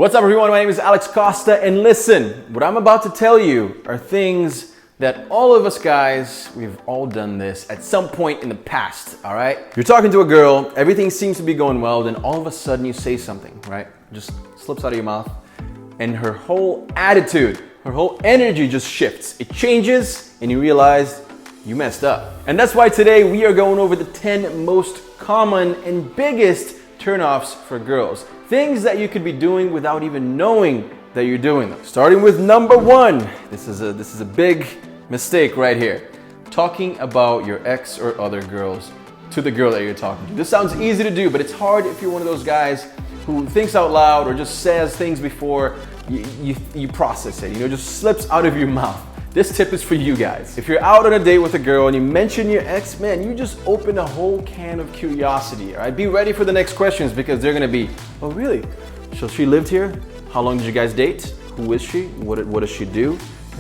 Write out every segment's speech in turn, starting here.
What's up everyone, my name is Alex Costa, and listen, what I'm about to tell you are things that all of us guys, we've all done this at some point in the past, all right? You're talking to a girl, everything seems to be going well, then all of a sudden you say something, right? Just slips out of your mouth, and her whole attitude, her whole energy just shifts. It changes, and you realize you messed up. And that's why today we are going over the 10 most common and biggest turnoffs for girls. Things that you could be doing without even knowing that you're doing them. Starting with number one. This is a big mistake right here. Talking about your ex or other girls to the girl that you're talking to. This sounds easy to do, but it's hard if you're one of those guys who thinks out loud or just says things before you process it. You know, just slips out of your mouth. This tip is for you guys. If you're out on a date with a girl and you mention your ex, man, you just open a whole can of curiosity, all right? Be ready for the next questions because they're gonna be, oh really? So she lived here? How long did you guys date? Who is she? What does she do?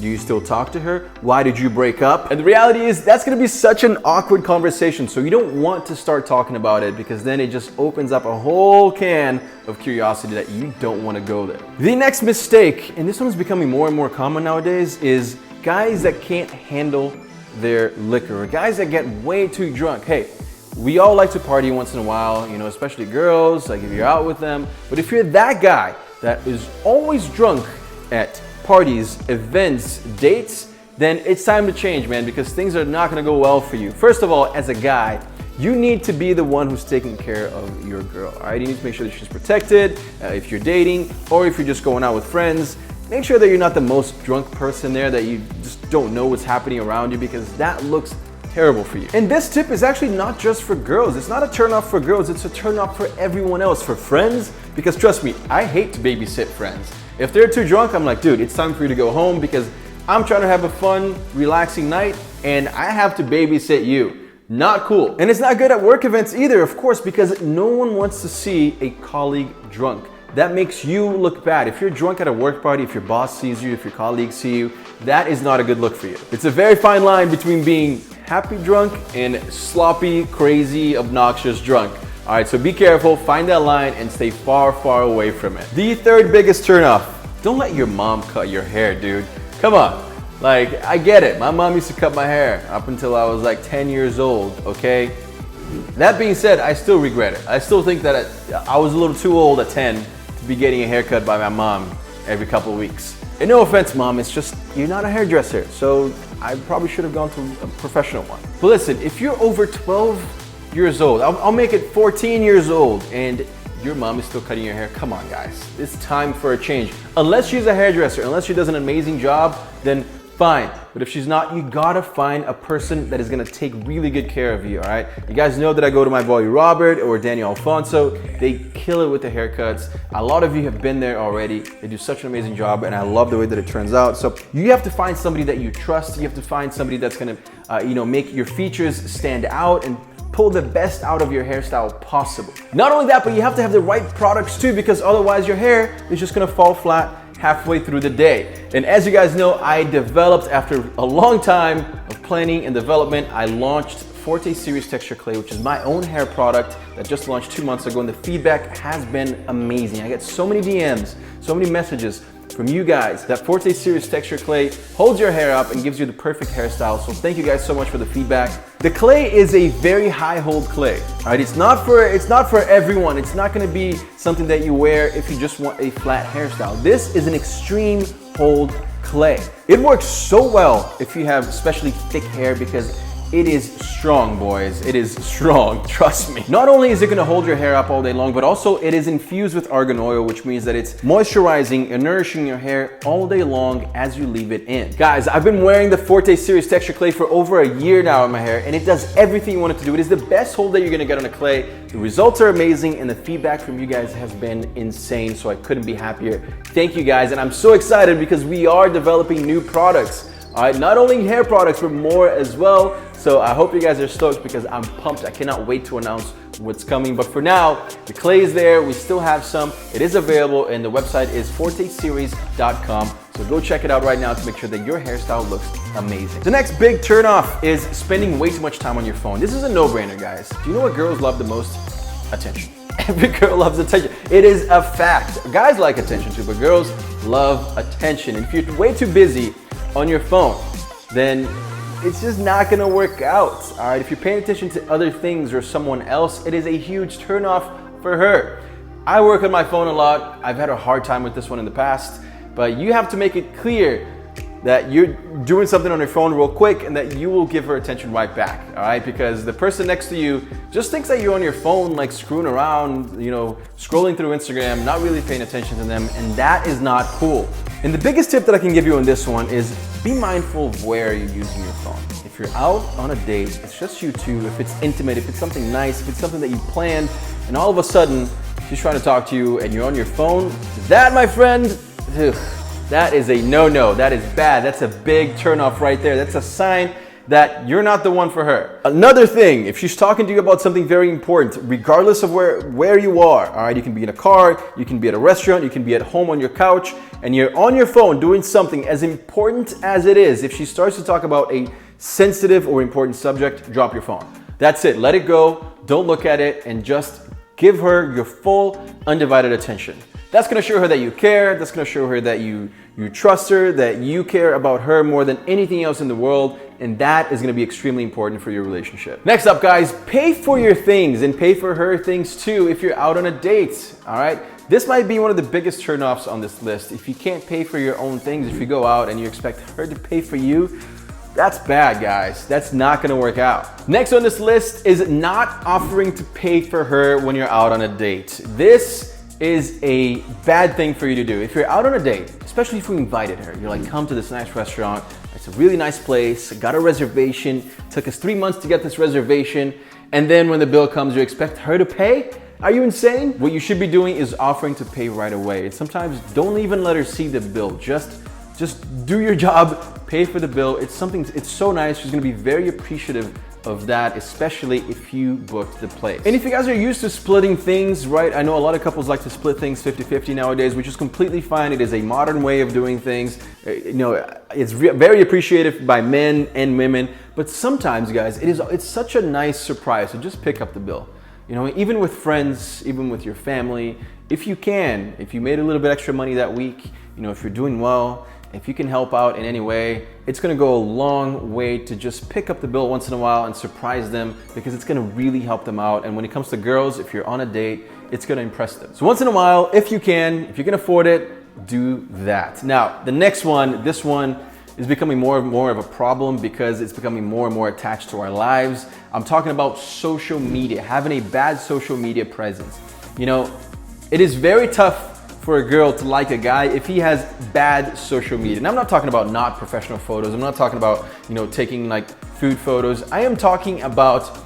Do you still talk to her? Why did you break up? And the reality is that's gonna be such an awkward conversation, so you don't want to start talking about it because then it just opens up a whole can of curiosity that you don't wanna go there. The next mistake, and this one is becoming more and more common nowadays, is guys that can't handle their liquor, or guys that get way too drunk. Hey, we all like to party once in a while, you know, especially girls, like if you're out with them. But if you're that guy that is always drunk at parties, events, dates, then it's time to change, man, because things are not gonna go well for you. First of all, as a guy, you need to be the one who's taking care of your girl, all right? You need to make sure that she's protected if you're dating or if you're just going out with friends. Make sure that you're not the most drunk person there, that you just don't know what's happening around you, because that looks terrible for you. And this tip is actually not just for girls. It's not a turn-off for girls, it's a turn-off for everyone else, for friends, because trust me, I hate to babysit friends. If they're too drunk, I'm like, dude, it's time for you to go home because I'm trying to have a fun, relaxing night and I have to babysit you. Not cool. And it's not good at work events either, of course, because no one wants to see a colleague drunk. That makes you look bad. If you're drunk at a work party, if your boss sees you, if your colleagues see you, that is not a good look for you. It's a very fine line between being happy drunk and sloppy, crazy, obnoxious drunk. All right, so be careful, find that line and stay far, far away from it. The third biggest turnoff, don't let your mom cut your hair, dude. Come on, like, I get it. My mom used to cut my hair up until I was like 10 years old, okay? That being said, I still regret it. I still think that I was a little too old at 10 to be getting a haircut by my mom every couple of weeks. And no offense, mom, it's just, you're not a hairdresser, so I probably should have gone to a professional one. But listen, if you're over 12 years old, I'll make it 14 years old, and your mom is still cutting your hair, come on guys, it's time for a change. Unless she's a hairdresser, unless she does an amazing job, then fine. But if she's not, you gotta find a person that is gonna take really good care of you, all right? You guys know that I go to my boy Robert or Daniel Alfonso. They kill it with the haircuts. A lot of you have been there already. They do such an amazing job, and I love the way that it turns out. So you have to find somebody that you trust. You have to find somebody that's gonna, make your features stand out and pull the best out of your hairstyle possible. Not only that, but you have to have the right products too, because otherwise your hair is just gonna fall flat halfway through the day. And as you guys know, I developed, after a long time of planning and development, I launched Forte Series Texture Clay, which is my own hair product that just launched 2 months ago, and the feedback has been amazing. I get so many DMs, so many messages from you guys that Forte Series Texture Clay holds your hair up and gives you the perfect hairstyle. So thank you guys so much for the feedback. The clay is a very high hold clay. All right, it's not for everyone. It's not gonna be something that you wear if you just want a flat hairstyle. This is an extreme hold clay. It works so well if you have especially thick hair because it is strong, boys. It is strong, trust me. Not only is it gonna hold your hair up all day long, but also it is infused with argan oil, which means that it's moisturizing and nourishing your hair all day long as you leave it in. Guys, I've been wearing the Forte Series Texture Clay for over a year now in my hair, and it does everything you want it to do. It is the best hold that you're gonna get on a clay. The results are amazing, and the feedback from you guys has been insane, so I couldn't be happier. Thank you guys, and I'm so excited because we are developing new products. All right, not only hair products, but more as well. So I hope you guys are stoked because I'm pumped. I cannot wait to announce what's coming. But for now, the clay is there. We still have some. It is available, and the website is forteseries.com. So go check it out right now to make sure that your hairstyle looks amazing. The next big turnoff is spending way too much time on your phone. This is a no-brainer, guys. Do you know what girls love the most? Attention. Every girl loves attention. It is a fact. Guys like attention too, but girls love attention. And if you're way too busy on your phone, then it's just not gonna work out. All right, if you're paying attention to other things or someone else, it is a huge turnoff for her. I work on my phone a lot. I've had a hard time with this one in the past, but you have to make it clear that you're doing something on your phone real quick and that you will give her attention right back, all right? Because the person next to you just thinks that you're on your phone, like screwing around, you know, scrolling through Instagram, not really paying attention to them, and that is not cool. And the biggest tip that I can give you on this one is be mindful of where you're using your phone. If you're out on a date, it's just you two, if it's intimate, if it's something nice, if it's something that you planned, and all of a sudden she's trying to talk to you and you're on your phone, that, my friend, ugh, that is a no-no. That is bad. That's a big turn-off right there. That's a sign that you're not the one for her. Another thing, if she's talking to you about something very important, regardless of where you are, all right, you can be in a car, you can be at a restaurant, you can be at home on your couch, and you're on your phone doing something as important as it is. If she starts to talk about a sensitive or important subject, drop your phone. That's it. Let it go. Don't look at it, and just give her your full, undivided attention. That's gonna show her that you care. That's gonna show her that you trust her, that you care about her more than anything else in the world, and that is gonna be extremely important for your relationship. Next up, guys, pay for your things and pay for her things too if you're out on a date, all right? This might be one of the biggest turnoffs on this list. If you can't pay for your own things, if you go out and you expect her to pay for you, that's bad, guys. That's not gonna work out. Next on this list is not offering to pay for her when you're out on a date. This is a bad thing for you to do. If you're out on a date, especially if you invited her, you're like, come to this nice restaurant, it's a really nice place, got a reservation, took us 3 months to get this reservation, and then when the bill comes, you expect her to pay? Are you insane? What you should be doing is offering to pay right away. And sometimes don't even let her see the bill. Just do your job, pay for the bill. It's so nice. She's gonna be very appreciative of that, especially if you booked the place. And if you guys are used to splitting things, right? I know a lot of couples like to split things 50-50 nowadays, which is completely fine. It is a modern way of doing things. You know, it's very appreciated by men and women, but sometimes, guys, it's such a nice surprise to just pick up the bill. You know, even with friends, even with your family, if you made a little bit extra money that week, you know, if you're doing well, if you can help out in any way, it's gonna go a long way to just pick up the bill once in a while and surprise them, because it's gonna really help them out. And when it comes to girls, if you're on a date, it's gonna impress them. So once in a while, if you can afford it, do that. Now, the next one, this one is becoming more and more of a problem because it's becoming more and more attached to our lives. I'm talking about social media, having a bad social media presence. You know, it is very tough for a girl to like a guy if he has bad social media. And I'm not talking about not professional photos. I'm not talking about, you know, taking like food photos. I am talking about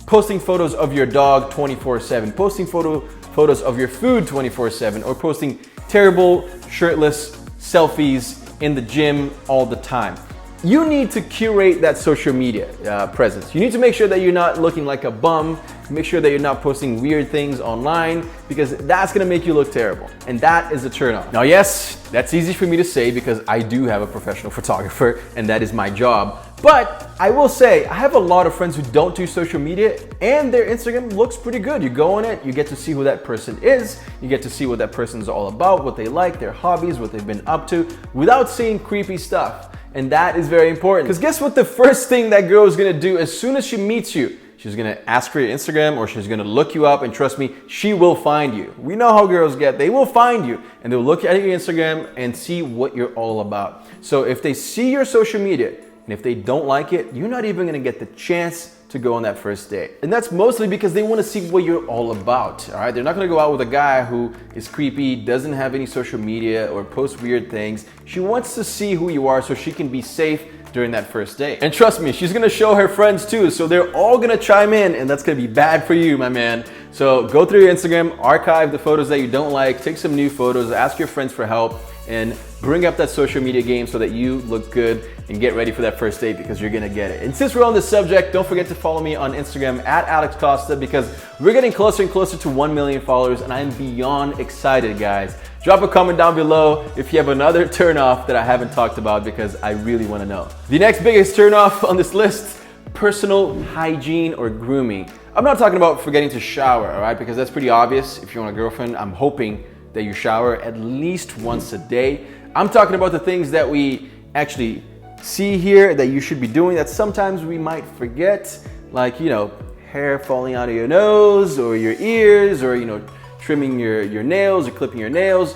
posting photos of your dog 24/7, posting photos of your food 24/7, or posting terrible shirtless selfies in the gym all the time. You need to curate that social media presence. You need to make sure that you're not looking like a bum. Make sure that you're not posting weird things online, because that's gonna make you look terrible. And that is a turn off. Now, yes, that's easy for me to say because I do have a professional photographer and that is my job. But I will say, I have a lot of friends who don't do social media and their Instagram looks pretty good. You go on it, you get to see who that person is, you get to see what that person's all about, what they like, their hobbies, what they've been up to, without seeing creepy stuff. And that is very important. Because guess what the first thing that girl is gonna do as soon as she meets you? She's gonna ask for your Instagram, or she's gonna look you up, and trust me, she will find you. We know how girls get. They will find you and they'll look at your Instagram and see what you're all about. So if they see your social media and if they don't like it, you're not even gonna get the chance to go on that first date. And that's mostly because they wanna see what you're all about, all right? They're not gonna go out with a guy who is creepy, doesn't have any social media, or posts weird things. She wants to see who you are so she can be safe during that first date. And trust me, she's gonna show her friends too, so they're all gonna chime in, and that's gonna be bad for you, my man. So go through your Instagram, archive the photos that you don't like, take some new photos, ask your friends for help, and bring up that social media game so that you look good and get ready for that first date, because you're gonna get it. And since we're on this subject, don't forget to follow me on Instagram at Alex Costa, because we're getting closer and closer to 1 million followers, and I'm beyond excited, guys. Drop a comment down below if you have another turn off that I haven't talked about, because I really wanna know. The next biggest turn off on this list, personal hygiene or grooming. I'm not talking about forgetting to shower, all right? Because that's pretty obvious. If you want a girlfriend, I'm hoping that you shower at least once a day. I'm talking about the things that we actually see here that you should be doing that sometimes we might forget, like, you know, hair falling out of your nose or your ears, or, you know, trimming your nails or clipping your nails.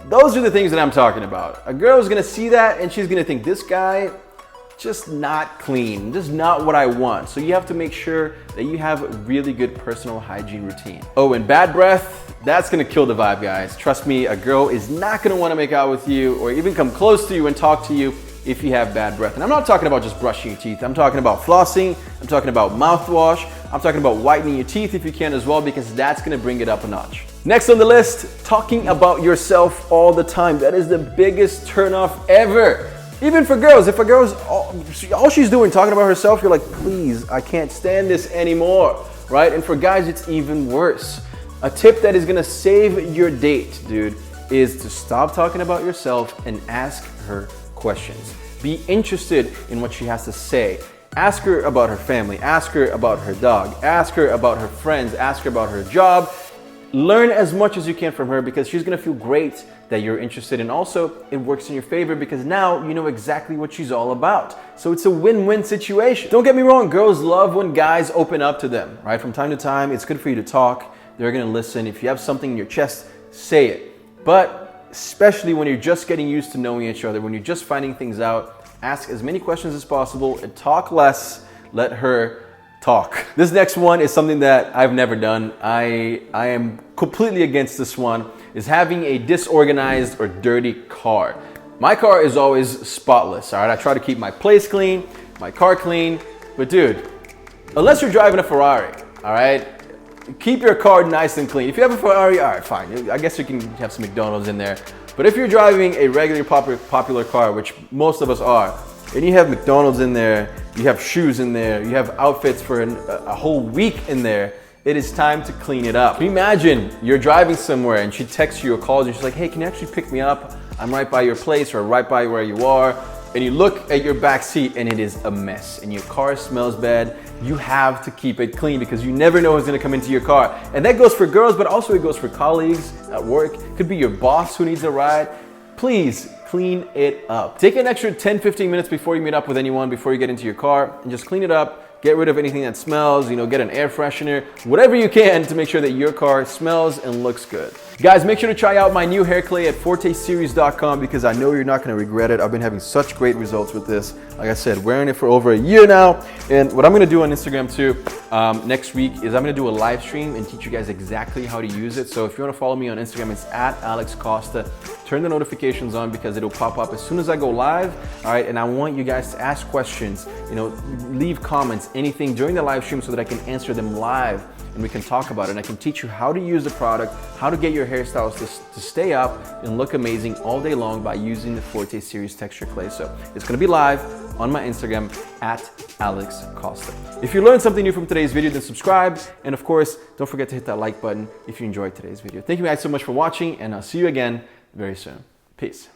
Those are the things that I'm talking about. A girl's gonna see that and she's gonna think, this guy, just not clean, just not what I want. So you have to make sure that you have a really good personal hygiene routine. Oh, and bad breath, that's gonna kill the vibe, guys. Trust me, a girl is not gonna wanna make out with you or even come close to you and talk to you if you have bad breath. And I'm not talking about just brushing your teeth. I'm talking about flossing. I'm talking about mouthwash. I'm talking about whitening your teeth if you can as well, because that's gonna bring it up a notch. Next on the list, talking about yourself all the time. That is the biggest turnoff ever. Even for girls, if a girl's all she's doing talking about herself, you're like, please, I can't stand this anymore, right? And for guys, it's even worse. A tip that is gonna save your date, dude, is to stop talking about yourself and ask her questions. Be interested in what she has to say. Ask her about her family, ask her about her dog, ask her about her friends, ask her about her job. Learn as much as you can from her, because she's gonna feel great that you're interested, and also it works in your favor because now you know exactly what she's all about. So it's a win-win situation. Don't get me wrong, girls love when guys open up to them, right? From time to time, it's good for you to talk. They're gonna listen. If you have something in your chest, say it. But especially when you're just getting used to knowing each other, when you're just finding things out, ask as many questions as possible and talk less. Let her talk. This next one is something that I've never done. I am completely against this one, is having a disorganized or dirty car. My car is always spotless, all right? I try to keep my place clean, my car clean, but dude, unless you're driving a Ferrari, all right? Keep your car nice and clean. If you have a Ferrari, all right, fine. I guess you can have some McDonald's in there. But if you're driving a regular popular car, which most of us are, and you have McDonald's in there, you have shoes in there, you have outfits for a whole week in there, it is time to clean it up. Imagine you're driving somewhere and she texts you or calls you and she's like, hey, can you actually pick me up? I'm right by your place or right by where you are. And you look at your back seat and it is a mess and your car smells bad. You have to keep it clean because you never know who's gonna come into your car. And that goes for girls, but also it goes for colleagues at work. It could be your boss who needs a ride. Please clean it up. Take an extra 10-15 minutes before you meet up with anyone, before you get into your car, and just clean it up. Get rid of anything that smells, you know, get an air freshener, whatever you can to make sure that your car smells and looks good. Guys, make sure to try out my new hair clay at forteseries.com because I know you're not gonna regret it. I've been having such great results with this. Like I said, wearing it for over a year now. And what I'm gonna do on Instagram too, next week is I'm gonna do a live stream and teach you guys exactly how to use it. So if you wanna follow me on Instagram, it's at Alex Costa. Turn the notifications on because it'll pop up as soon as I go live, all right? And I want you guys to ask questions, you know, leave comments, anything during the live stream so that I can answer them live and we can talk about it. And I can teach you how to use the product, how to get your hairstyles to stay up and look amazing all day long by using the Forte Series Texture Clay. So it's gonna be live on my Instagram at Alex Costa. If you learned something new from today's video, then subscribe. And of course, don't forget to hit that like button if you enjoyed today's video. Thank you guys so much for watching and I'll see you again very soon. Peace.